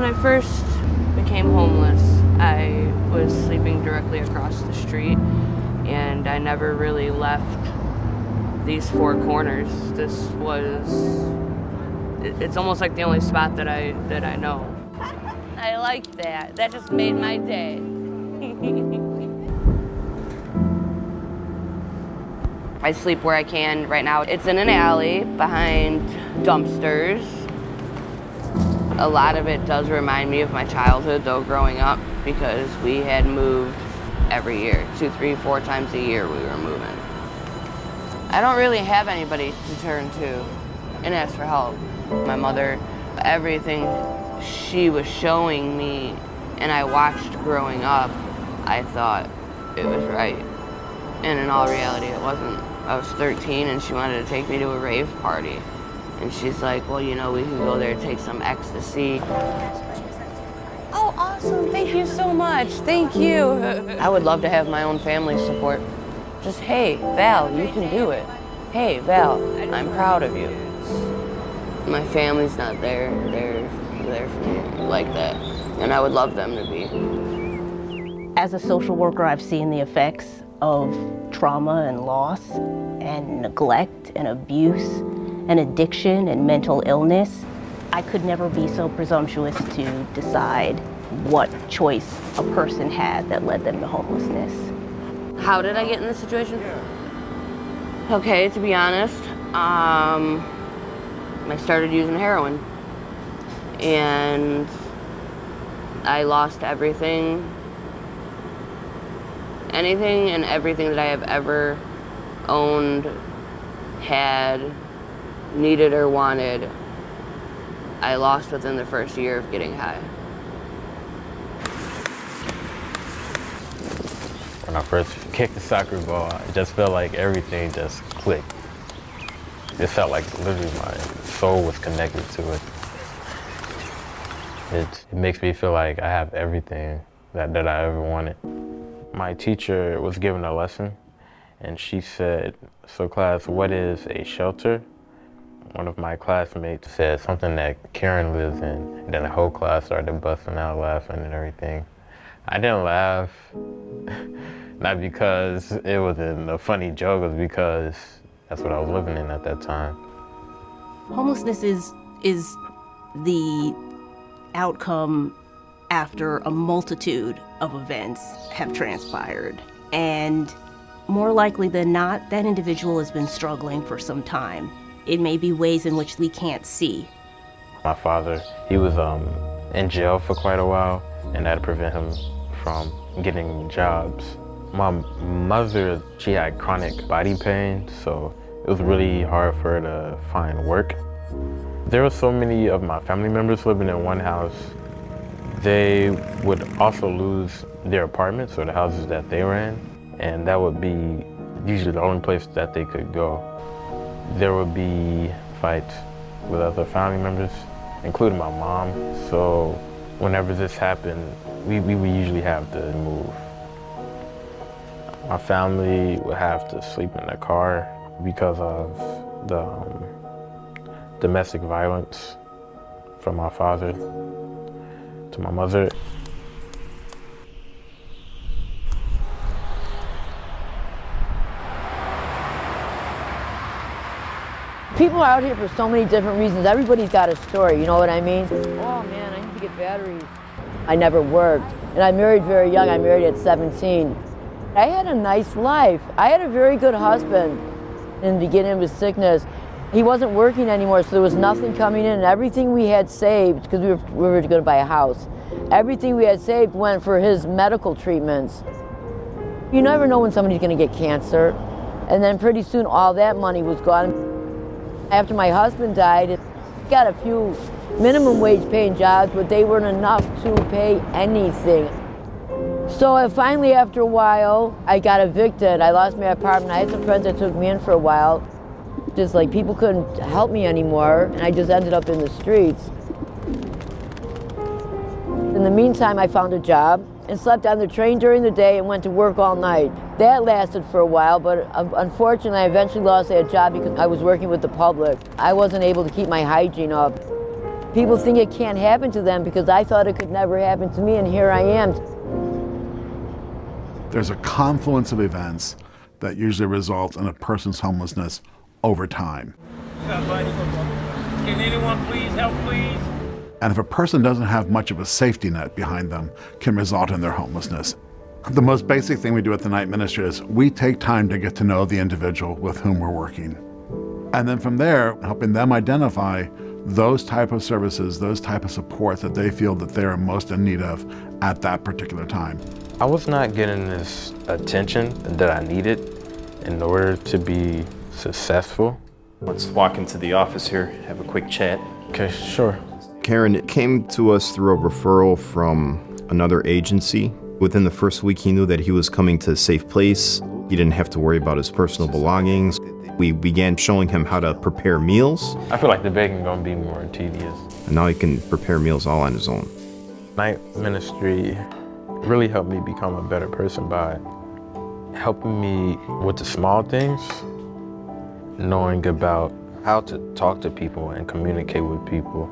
I first became homeless, I was sleeping directly across the street, and I never really left these four corners. It's almost like the only spot that I know. I like that. That just made my day. I sleep where I can right now. It's in an alley behind dumpsters. A lot of it does remind me of my childhood, though, growing up, because we had moved every year. 2, 3, 4 times a year we were moving. I don't really have anybody to turn to and ask for help. My mother, everything she was showing me and I watched growing up, I thought it was right. And in all reality, it wasn't. I was 13 and she wanted to take me to a rave party. And she's like, well, you know, we can go there and take some ecstasy. Oh, awesome. Thank you so much. Thank you. I would love to have my own family support. Just, hey, Val, you can do it. Hey, Val, I'm proud of you. My family's not there. They're there for me like that. And I would love them to be. As a social worker, I've seen the effects of trauma and loss and neglect and abuse and addiction and mental illness. I could never be so presumptuous to decide what choice a person had that led them to homelessness. How did I get in this situation? Okay, to be honest, I started using heroin. And I lost everything. Anything and everything that I have ever owned, had, needed or wanted, I lost within the first year of getting high. When I first kicked the soccer ball, it just felt like everything just clicked. It felt like literally my soul was connected to it. It makes me feel like I have everything that I ever wanted. My teacher was giving a lesson, and she said, so class, what is a shelter? One of my classmates said something that Karen lives in, and then the whole class started busting out laughing and everything. I didn't laugh, not because it was a funny joke, it was because that's what I was living in at that time. Homelessness is the outcome after a multitude of events have transpired. And more likely than not, that individual has been struggling for some time. It may be ways in which we can't see. My father, he was in jail for quite a while, and that prevented him from getting jobs. My mother, she had chronic body pain, so it was really hard for her to find work. There were so many of my family members living in one house. They would also lose their apartments or the houses that they were in, and that would be usually the only place that they could go. There would be fights with other family members, including my mom. So whenever this happened, we would usually have to move. My family would have to sleep in the car because of the domestic violence from my father to my mother. People are out here for so many different reasons. Everybody's got a story, you know what I mean? Oh man, I need to get batteries. I never worked, and I married very young. I married at 17. I had a nice life. I had a very good husband in the beginning of his sickness. He wasn't working anymore, so there was nothing coming in, and everything we had saved, because we were going to buy a house, everything we had saved went for his medical treatments. You never know when somebody's going to get cancer, and then pretty soon all that money was gone. After my husband died, I got a few minimum wage paying jobs, but they weren't enough to pay anything. So finally, after a while, I got evicted. I lost my apartment. I had some friends that took me in for a while. Just like people couldn't help me anymore, and I just ended up in the streets. In the meantime, I found a job and slept on the train during the day and went to work all night. That lasted for a while, but unfortunately, I eventually lost that job because I was working with the public. I wasn't able to keep my hygiene up. People think it can't happen to them because I thought it could never happen to me, and here I am. There's a confluence of events that usually result in a person's homelessness over time. Can anyone please help, please? And if a person doesn't have much of a safety net behind them, can result in their homelessness. The most basic thing we do at the night ministry is we take time to get to know the individual with whom we're working. And then from there, helping them identify those type of services, those type of support that they feel that they are most in need of at that particular time. I was not getting this attention that I needed in order to be successful. Let's walk into the office here, have a quick chat. Okay, sure. Karen came to us through a referral from another agency. Within the first week, he knew that he was coming to a safe place. He didn't have to worry about his personal belongings. We began showing him how to prepare meals. I feel like the baking gonna be more tedious. And now he can prepare meals all on his own. Night ministry really helped me become a better person by helping me with the small things, knowing about how to talk to people and communicate with people.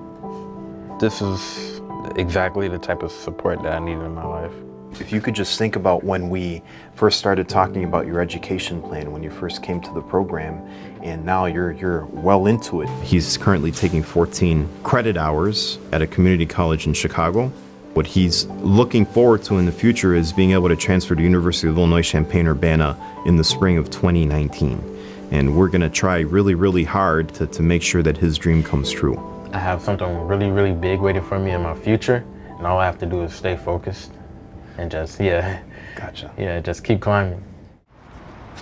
This is exactly the type of support that I needed in my life. If you could just think about when we first started talking about your education plan, when you first came to the program, and now you're well into it. He's currently taking 14 credit hours at a community college in Chicago. What he's looking forward to in the future is being able to transfer to University of Illinois Champaign-Urbana in the spring of 2019. And we're gonna try really, really hard to make sure that his dream comes true. I have something really, really big waiting for me in my future, and all I have to do is stay focused and just, Gotcha. Just keep climbing.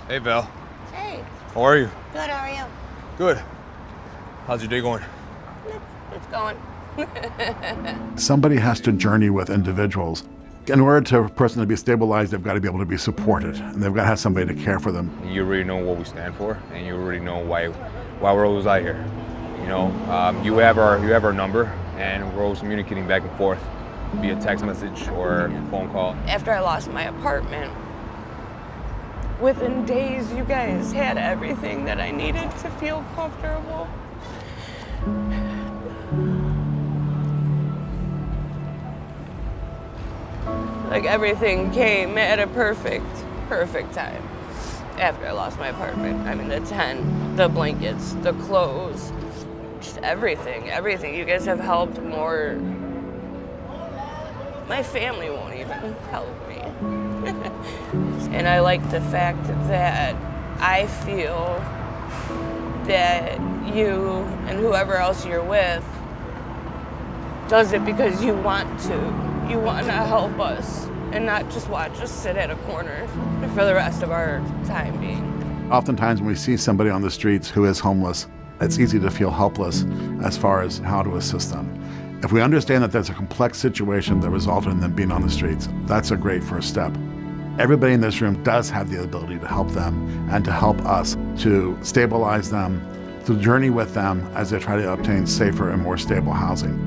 Hey, Val. Hey, How are you? good, how are you? Good. How's your day going? It's going. Somebody has to journey with individuals. In order for a person to be stabilized, they've got to be able to be supported, and they've got to have somebody to care for them. You already know what we stand for, and you already know why we're always out here. You know, you have our number, and we're always communicating back and forth via text message or phone call. After I lost my apartment, within days, you guys had everything that I needed to feel comfortable. Like everything came at a perfect time. After I lost my apartment, I mean the tent, the blankets, the clothes, just everything. You guys have helped more. My family won't even help me. And I like the fact that I feel that you and whoever else you're with does it because you want to. You want to help us and not just watch us sit at a corner for the rest of our time being. Oftentimes when we see somebody on the streets who is homeless, it's easy to feel helpless as far as how to assist them. If we understand that there's a complex situation that resulted in them being on the streets, that's a great first step. Everybody in this room does have the ability to help them and to help us to stabilize them, to journey with them as they try to obtain safer and more stable housing.